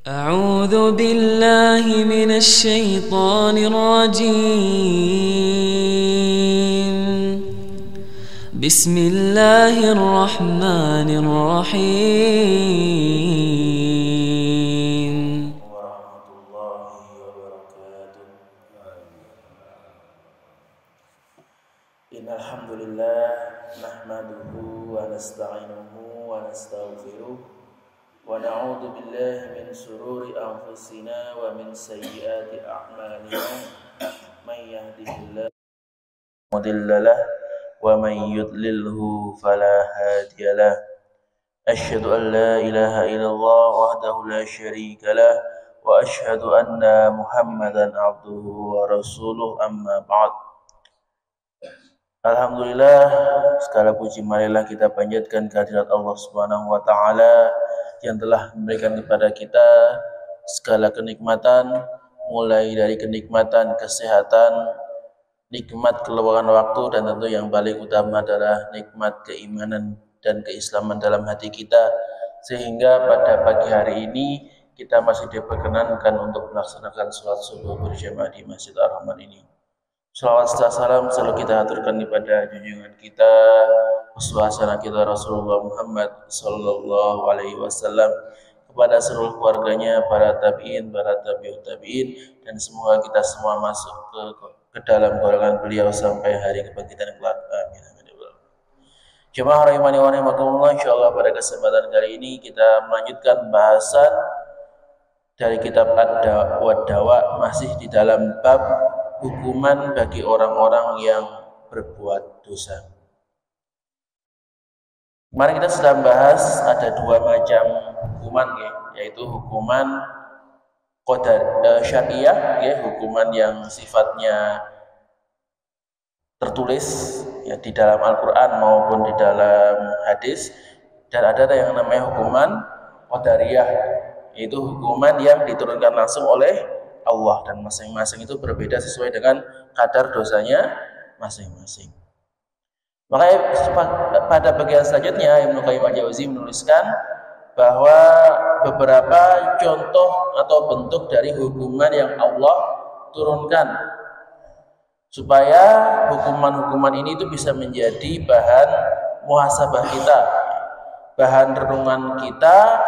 أعوذ بالله من الشيطان الرجيم. بسم الله الرحمن الرحيم. ورحمة الله وبركاته. إن الحمد لله نحمده ونستعينه ونستغفره ونعوذ بالله من شرور أنفسنا ومن سيئات أعمالنا من يهده الله فلا مضل له ومن يضلله فلا هادي له. أشهد أن لا إله إلا الله وحده لا شريك له وأشهد أن محمدا عبده ورسوله أما بعد. Alhamdulillah, segala puji marilah kita panjatkan kehadirat Allah Subhanahu wa taala yang telah memberikan kepada kita segala kenikmatan, mulai dari kenikmatan kesehatan, nikmat keluangan waktu, dan tentu yang paling utama adalah nikmat keimanan dan keislaman dalam hati kita, sehingga pada pagi hari ini kita masih diperkenankan untuk melaksanakan sholat subuh berjamaah di Masjid Ar-Rahman ini. Salawat serta salam selalu kita aturkan kepada junjungan kita, uswah kita Rasulullah Muhammad sallallahu alaihi wasallam, kepada seluruh keluarganya, para tabi'in, para tabi'ut tabi'in, dan semoga kita semua masuk ke dalam golongan beliau sampai hari kebangkitan kelak. Amin. Jemaah rahimani wa rahimakumullah, insyaallah pada kesempatan kali ini kita melanjutkan bahasan dari kitab Ad-Dawa, masih di dalam bab hukuman bagi orang-orang yang berbuat dosa. Kemarin kita sudah bahas ada dua macam hukuman, yaitu hukuman syariah, hukuman yang sifatnya tertulis di dalam Al-Quran maupun di dalam hadis, dan ada yang namanya hukuman qadariyah, yaitu hukuman yang diturunkan langsung oleh Allah, dan masing-masing itu berbeda sesuai dengan kadar dosanya masing-masing. Makanya pada bagian selanjutnya Ibnu Qayyim Al-Jauziyah menuliskan bahwa beberapa contoh atau bentuk dari hukuman yang Allah turunkan supaya hukuman-hukuman ini itu bisa menjadi bahan muhasabah kita, bahan renungan kita,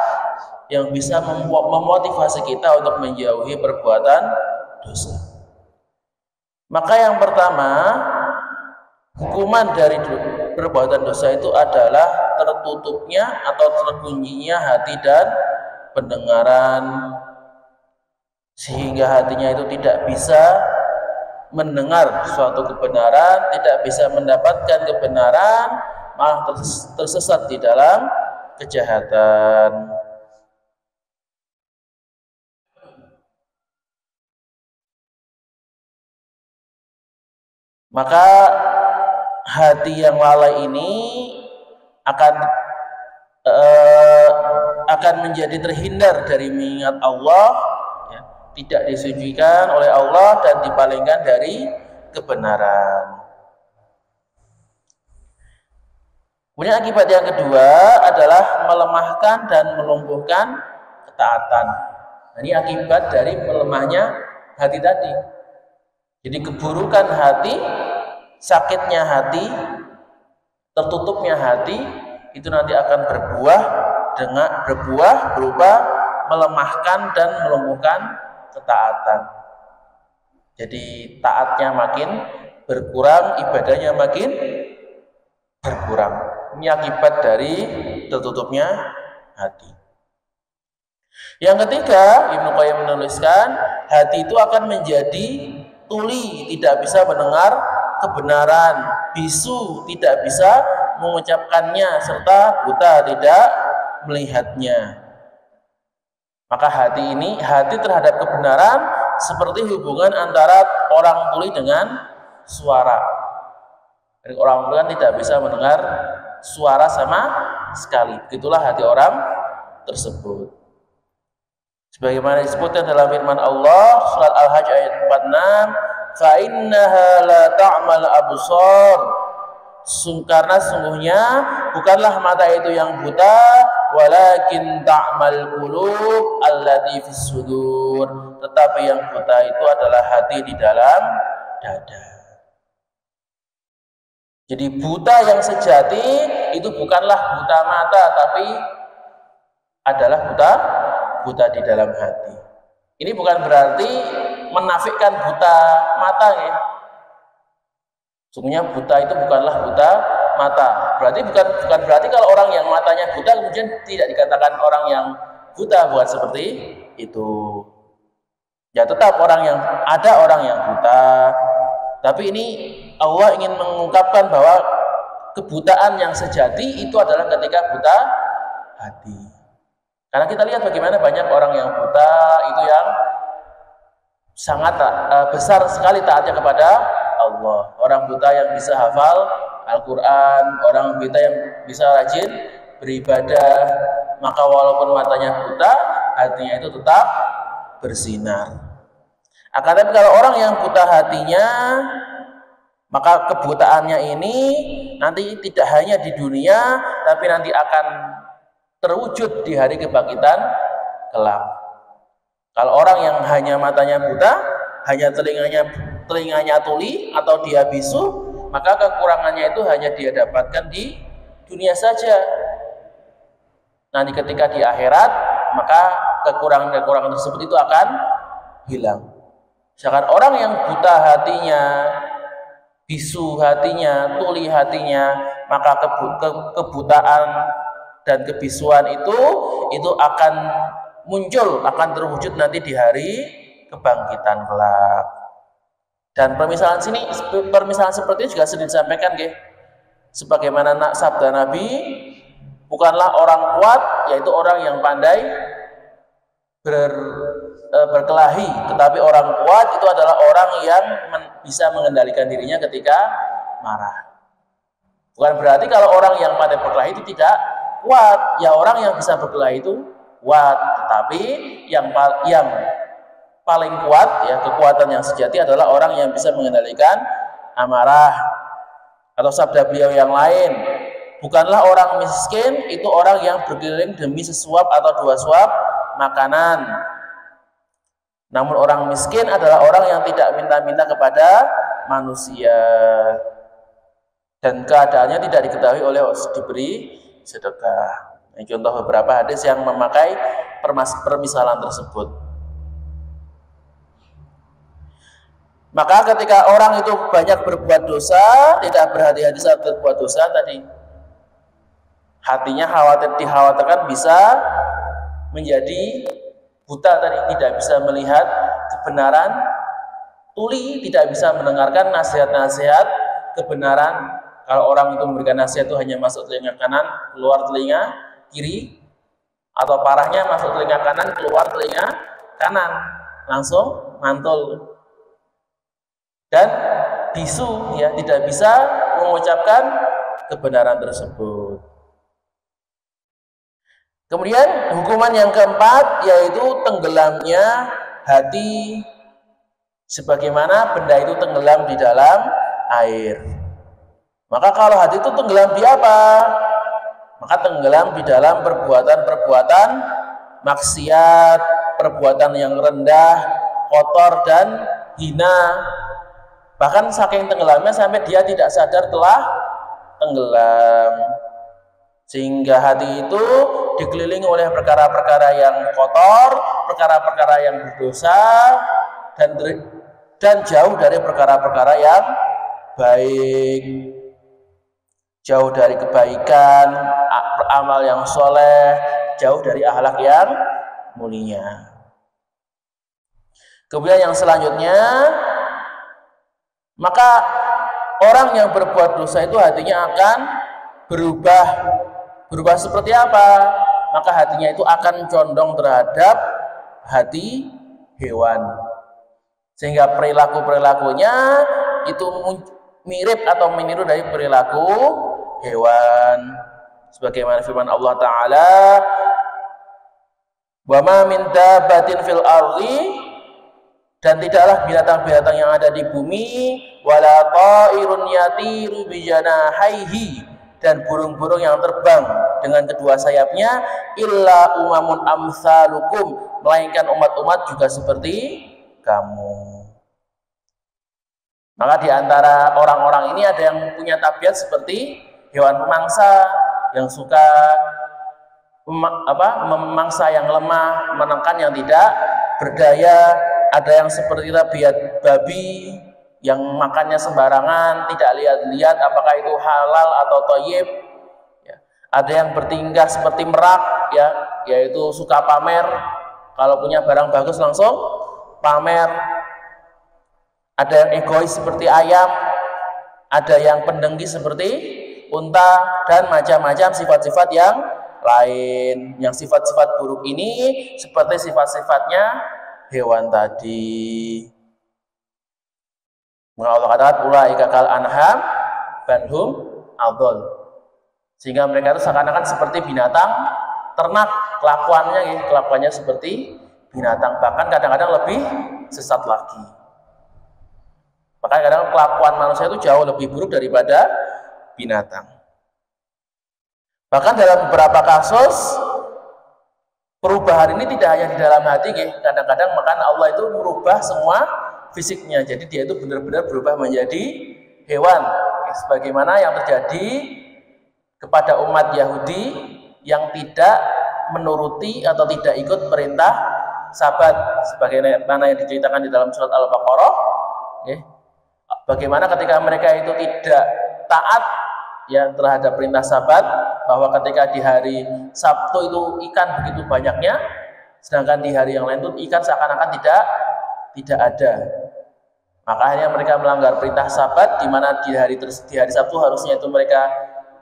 yang bisa memotivasi kita untuk menjauhi perbuatan dosa. Maka yang pertama, hukuman dari perbuatan dosa itu adalah tertutupnya atau terkuncinya hati dan pendengaran, sehingga hatinya itu tidak bisa mendengar suatu kebenaran, tidak bisa mendapatkan kebenaran, malah tersesat di dalam kejahatan. Maka hati yang lalai ini akan menjadi terhindar dari mengingat Allah, tidak disucikan oleh Allah, dan dipalingkan dari kebenaran. Kemudian akibat yang kedua adalah melemahkan dan melumpuhkan ketaatan. Ini akibat dari melemahnya hati tadi. Jadi keburukan hati, sakitnya hati, tertutupnya hati itu nanti akan berbuah berupa melemahkan dan melumpuhkan ketaatan. Jadi taatnya makin berkurang, ibadahnya makin berkurang. Ini akibat dari tertutupnya hati. Yang ketiga, Ibnu Qayyim menuliskan hati itu akan menjadi tuli, tidak bisa mendengar kebenaran, bisu, tidak bisa mengucapkannya, serta buta, tidak melihatnya. Maka hati terhadap kebenaran seperti hubungan antara orang tuli dengan suara. Jadi orang tuli kan tidak bisa mendengar suara sama sekali. Begitulah hati orang tersebut. Sebagaimana disebutkan dalam firman Allah surat Al-Hajj ayat 46, fa innaha la ta'mal absar, karena sungguhnya bukanlah mata itu yang buta, walakin ta'mal qulub allati fis sudur, tetapi yang buta itu adalah hati di dalam dada. Jadi buta yang sejati itu bukanlah buta mata, tapi adalah buta di dalam hati. Ini bukan berarti menafikan buta mata ya. Sungguhnya buta itu bukanlah buta mata. Berarti bukan berarti kalau orang yang matanya buta kemudian tidak dikatakan orang yang buta, bukan seperti itu. Ya tetap orang yang buta. Tapi ini Allah ingin mengungkapkan bahwa kebutaan yang sejati itu adalah ketika buta hati. Karena kita lihat bagaimana banyak orang yang buta itu yang sangat besar sekali taatnya kepada Allah. Orang buta yang bisa hafal Al-Quran, orang buta yang bisa rajin beribadah, maka walaupun matanya buta, hatinya itu tetap bersinar. Akan tetapi kalau orang yang buta hatinya, maka kebutaannya ini nanti tidak hanya di dunia, tapi nanti akan terwujud di hari kebangkitan kelak. Kalau orang yang hanya matanya buta, hanya telinganya tuli atau dia bisu, maka kekurangannya itu hanya dia dapatkan di dunia saja. Nanti ketika di akhirat, maka kekurangan tersebut itu akan hilang. Sedangkan orang yang buta hatinya, bisu hatinya, tuli hatinya, maka kebutaan dan kebisuan itu akan muncul, akan terwujud nanti di hari kebangkitan kelak. Dan permisalan seperti ini juga sering disampaikan, sebagaimana sabda Nabi, bukanlah orang kuat, yaitu orang yang pandai berkelahi, tetapi orang kuat itu adalah orang yang bisa mengendalikan dirinya ketika marah. Bukan berarti kalau orang yang pandai berkelahi itu tidak kuat, ya orang yang bisa berkelahi itu kuat, tetapi yang paling kuat ya kekuatan yang sejati adalah orang yang bisa mengendalikan amarah. Atau sabda beliau yang lain, bukanlah orang miskin itu orang yang berkeliling demi sesuap atau dua suap makanan, namun orang miskin adalah orang yang tidak minta-minta kepada manusia dan keadaannya tidak diketahui oleh diberi sedekah. Ini contoh beberapa hadis yang memakai permisalan tersebut. Maka ketika orang itu banyak berbuat dosa, tidak berhati-hati saat berbuat dosa tadi, hatinya dikhawatirkan bisa menjadi buta tadi, tidak bisa melihat kebenaran, tuli, tidak bisa mendengarkan nasihat-nasihat kebenaran. Kalau orang itu memberikan nasihat itu hanya masuk telinga kanan, keluar telinga kiri, atau parahnya masuk telinga kanan, keluar telinga kanan, langsung mantul dan bisu, ya tidak bisa mengucapkan kebenaran tersebut. Kemudian hukuman yang keempat yaitu tenggelamnya hati, sebagaimana benda itu tenggelam di dalam air. Maka kalau hati itu tenggelam di apa? Maka tenggelam di dalam perbuatan-perbuatan maksiat, perbuatan yang rendah, kotor dan hina. Bahkan saking tenggelamnya sampai dia tidak sadar telah tenggelam. Sehingga hati itu dikelilingi oleh perkara-perkara yang kotor, perkara-perkara yang berdosa, dan jauh dari perkara-perkara yang baik, jauh dari kebaikan, amal yang soleh, jauh dari akhlak yang mulia. Kemudian yang selanjutnya, maka orang yang berbuat dosa itu hatinya akan berubah seperti apa? Maka hatinya itu akan condong terhadap hati hewan, sehingga perilaku-perilakunya itu mirip atau meniru dari perilaku hewan. Sebagaimana firman Allah Ta'ala, wa ma min dabbatin fil ardi, dan tidaklah binatang-binatang yang ada di bumi, wala ta'irun yatiru bi janahaihi, dan burung-burung yang terbang dengan kedua sayapnya, illa umamun amsalukum, melainkan umat-umat juga seperti kamu. Maka di antara orang-orang ini ada yang punya tabiat seperti hewan pemangsa yang suka memangsa yang lemah, menekan yang tidak berdaya. Ada yang seperti tabiat babi yang makannya sembarangan, tidak lihat-lihat apakah itu halal atau thayyib. Ya. Ada yang bertingkah seperti merak, ya, yaitu suka pamer. Kalau punya barang bagus langsung pamer. Ada yang egois seperti ayam, ada yang pendengki seperti unta, dan macam-macam sifat-sifat yang lain. Yang sifat-sifat buruk ini seperti sifat-sifatnya hewan tadi. Maka Allah katakan ulaika kal anham banhum adol. Sehingga mereka itu seakan-akan seperti binatang ternak, kelakuannya seperti binatang, bahkan kadang-kadang lebih sesat lagi. Bahkan kadang kelakuan manusia itu jauh lebih buruk daripada binatang. Bahkan dalam beberapa kasus perubahan ini tidak hanya di dalam hati, kadang-kadang makan Allah itu merubah semua fisiknya. Jadi dia itu benar-benar berubah menjadi hewan, sebagaimana yang terjadi kepada umat Yahudi yang tidak menuruti atau tidak ikut perintah Sabat, sebagaimana yang diceritakan di dalam surat Al-Baqarah. Bagaimana ketika mereka itu tidak taat ya terhadap perintah Sabat, bahwa ketika di hari Sabtu itu ikan begitu banyaknya, sedangkan di hari yang lain itu ikan seakan-akan tidak ada. Maka akhirnya mereka melanggar perintah Sabat, di mana di hari Sabtu harusnya itu mereka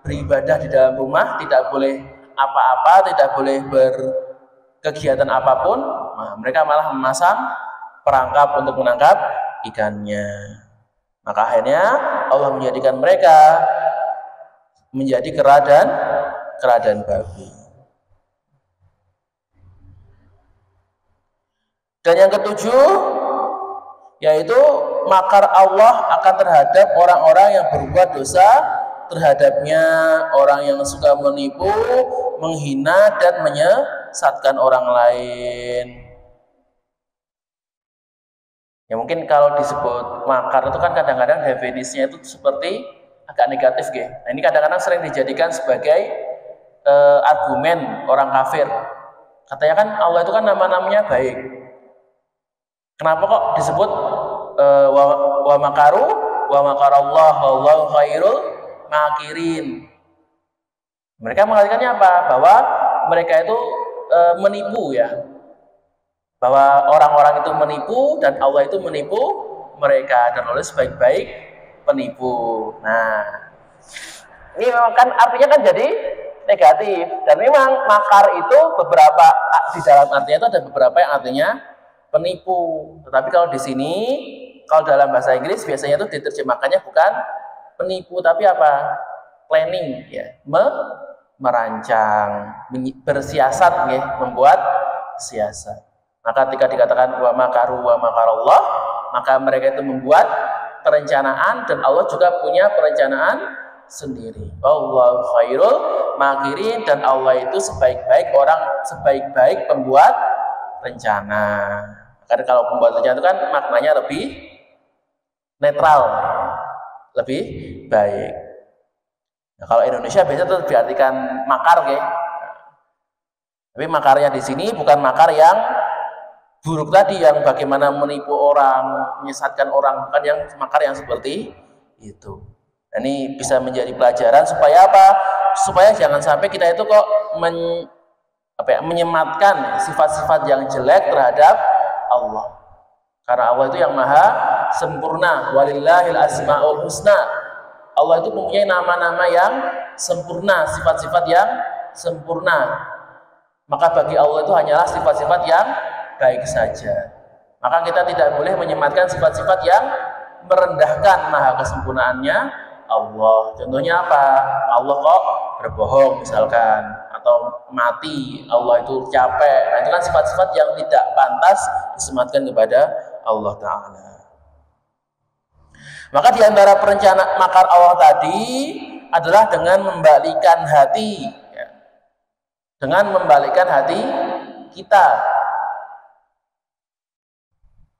beribadah di dalam rumah, tidak boleh apa-apa, tidak boleh berkegiatan apapun. Nah, mereka malah memasang perangkap untuk menangkap ikannya. Maka akhirnya Allah menjadikan mereka menjadi kera dan babi. Dan yang ketujuh, yaitu makar Allah akan terhadap orang-orang yang berbuat dosa terhadapnya, orang yang suka menipu, menghina, dan menyesatkan orang lain. Ya mungkin kalau disebut makar itu kan kadang-kadang definisinya itu seperti agak negatif, gitu. Nah, ini kadang-kadang sering dijadikan sebagai argumen orang kafir. Katanya kan Allah itu kan nama-namanya baik. Kenapa kok disebut wa makaru wa makarallah wallahu khairul makirin? Mereka mengatakannya apa? Bahwa mereka itu menipu, ya. Bahwa orang-orang itu menipu dan Allah itu menipu mereka, dan oleh sebaik-baik penipu. Nah, ini memang kan artinya kan jadi negatif, dan memang makar itu beberapa di dalam artinya itu ada beberapa yang artinya penipu. Tetapi kalau di sini, kalau dalam bahasa Inggris biasanya itu diterjemahkannya bukan penipu tapi apa? Planning, ya, merancang, bersiasat, ya, membuat siasat. Maka ketika dikatakan wa makaru wa makarallah, maka mereka itu membuat perencanaan, dan Allah juga punya perencanaan sendiri. Wallahu khairul makirin, dan Allah itu sebaik-baik pembuat rencana. Karena kalau pembuat rencana itu kan maknanya lebih netral, lebih baik. Nah, kalau Indonesia biasanya itu diartikan makar, ya. Tapi makarnya di sini bukan makar yang buruk tadi, yang bagaimana menipu orang, menyesatkan orang, bukan yang makar yang seperti itu. Dan ini bisa menjadi pelajaran supaya apa? Supaya jangan sampai kita itu kok menyematkan sifat-sifat yang jelek terhadap Allah. Karena Allah itu yang maha sempurna. Walillahil asmaul husna. Allah itu mempunyai nama-nama yang sempurna, sifat-sifat yang sempurna. Maka bagi Allah itu hanyalah sifat-sifat yang baik saja. Maka kita tidak boleh menyematkan sifat-sifat yang merendahkan maha kesempurnaannya Allah. Contohnya apa? Allah kok berbohong misalkan, atau mati, Allah itu capek. Nah, itu kan sifat-sifat yang tidak pantas disematkan kepada Allah Ta'ala. Maka di antara perencanaan makar Allah tadi adalah dengan membalikan hati, ya. dengan membalikkan hati kita.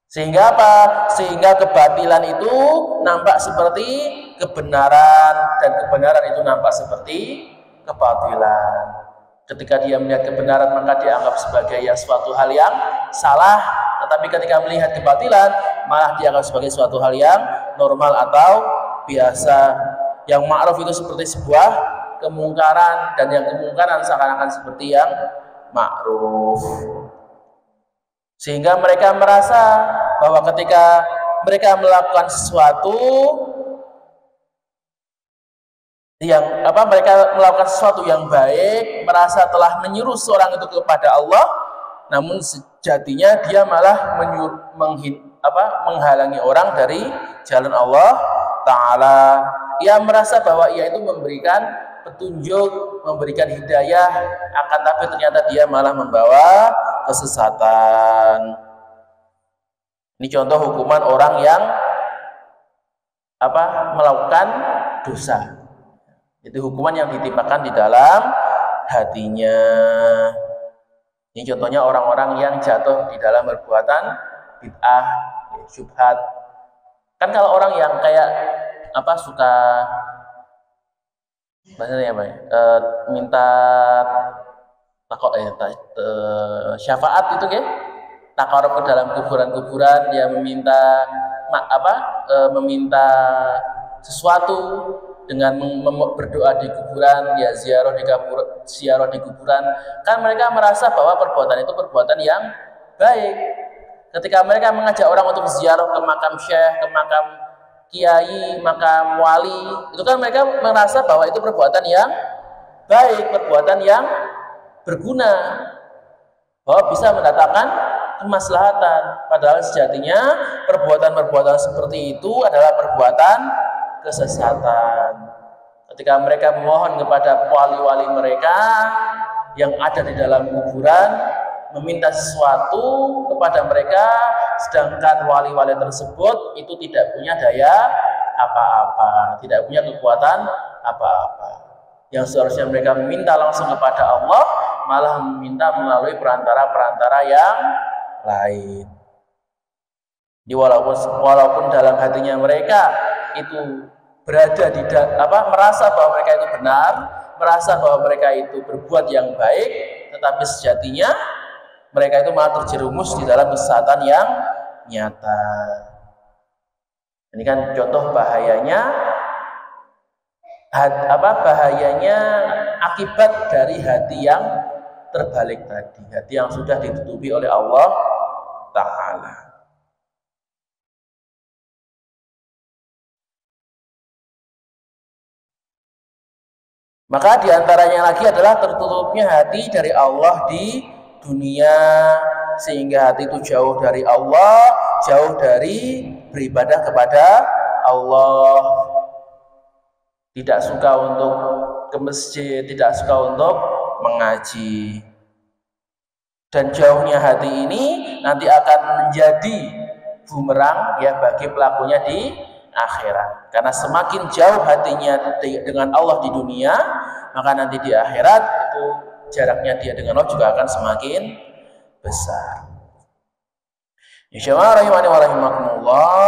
Sehingga apa? Sehingga kebatilan itu nampak seperti kebenaran dan kebenaran itu nampak seperti kebatilan. Ketika dia melihat kebenaran maka dianggap sebagai suatu hal yang salah, tetapi ketika melihat kebatilan malah dianggap sebagai suatu hal yang normal atau biasa. Yang ma'ruf itu seperti sebuah kemungkaran, dan yang kemungkaran seakan-akan seperti yang ma'ruf. Sehingga mereka merasa bahwa ketika mereka melakukan sesuatu yang baik, merasa telah menyuruh seorang itu kepada Allah, namun sejatinya dia malah menghalangi orang dari jalan Allah Ta'ala. Ia merasa bahwa ia itu memberikan petunjuk, memberikan hidayah, akan tapi ternyata dia malah membawa kesesatan. Ini contoh hukuman orang yang melakukan dosa. Itu hukuman yang ditimpakan di dalam hatinya. Ini contohnya orang-orang yang jatuh di dalam perbuatan bid'ah, syubhat. Kan kalau orang yang kayak suka bahasanya minta syafaat itu takarub ke dalam kuburan-kuburan, dia meminta sesuatu dengan berdoa di kuburan, ya ziarah di kuburan, kan mereka merasa bahwa perbuatan itu perbuatan yang baik. Ketika mereka mengajak orang untuk ziarah ke makam syekh, ke makam kiai, makam wali, itu kan mereka merasa bahwa itu perbuatan yang baik, perbuatan yang berguna, bahwa bisa mendatangkan kemaslahatan. Padahal sejatinya perbuatan-perbuatan seperti itu adalah perbuatan kesesatan. Ketika mereka memohon kepada wali-wali mereka yang ada di dalam kuburan, meminta sesuatu kepada mereka, sedangkan wali-wali tersebut itu tidak punya daya apa-apa, tidak punya kekuatan apa-apa. Yang seharusnya mereka meminta langsung kepada Allah, malah meminta melalui perantara-perantara yang lain. Jadi walaupun dalam hatinya mereka itu berada di merasa bahwa mereka itu benar, merasa bahwa mereka itu berbuat yang baik, tetapi sejatinya mereka itu malah terjerumus di dalam kesesatan yang nyata. Ini kan contoh bahayanya akibat dari hati yang terbalik tadi, hati yang sudah ditutupi oleh Allah Ta'ala. Maka diantaranya lagi adalah tertutupnya hati dari Allah di dunia, sehingga hati itu jauh dari Allah, jauh dari beribadah kepada Allah. Tidak suka untuk ke masjid, tidak suka untuk mengaji. Dan jauhnya hati ini nanti akan menjadi bumerang bagi pelakunya di akhirat. Karena semakin jauh hatinya dengan Allah di dunia, maka nanti di akhirat itu jaraknya dia dengan Allah juga akan semakin besar. Insyaallah rahimani wa rahimakumullah.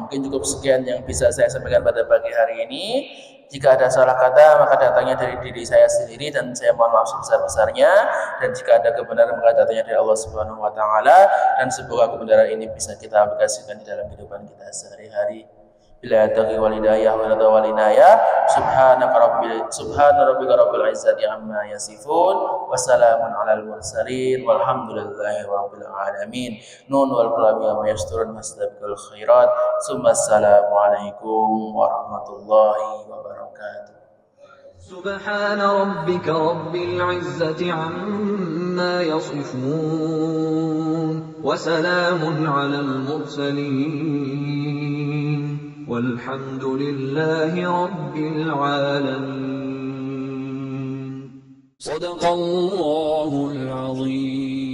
Mungkin cukup sekian yang bisa saya sampaikan pada pagi hari ini. Jika ada salah kata maka datangnya dari diri saya sendiri dan saya mohon maaf sebesar-besarnya, dan jika ada kebenaran maka datangnya dari Allah Subhanahu wa taala, dan semoga kebenaran ini bisa kita aplikasikan di dalam kehidupan kita sehari-hari. Bila taqi wal hidayah wa ridha wal inayah. Subhana rabbika rabbil izzati amma yasifun wa salamun alal mursalin walhamdulillahi rabbil alamin. Nun wal qalami wa yasturun mastabikul khairat. Summa assalamu alaikum warahmatullahi wabarakatuh. سبحان ربك رب العزة عما يصفون وسلام على المرسلين والحمد لله رب العالمين. صدق الله العظيم.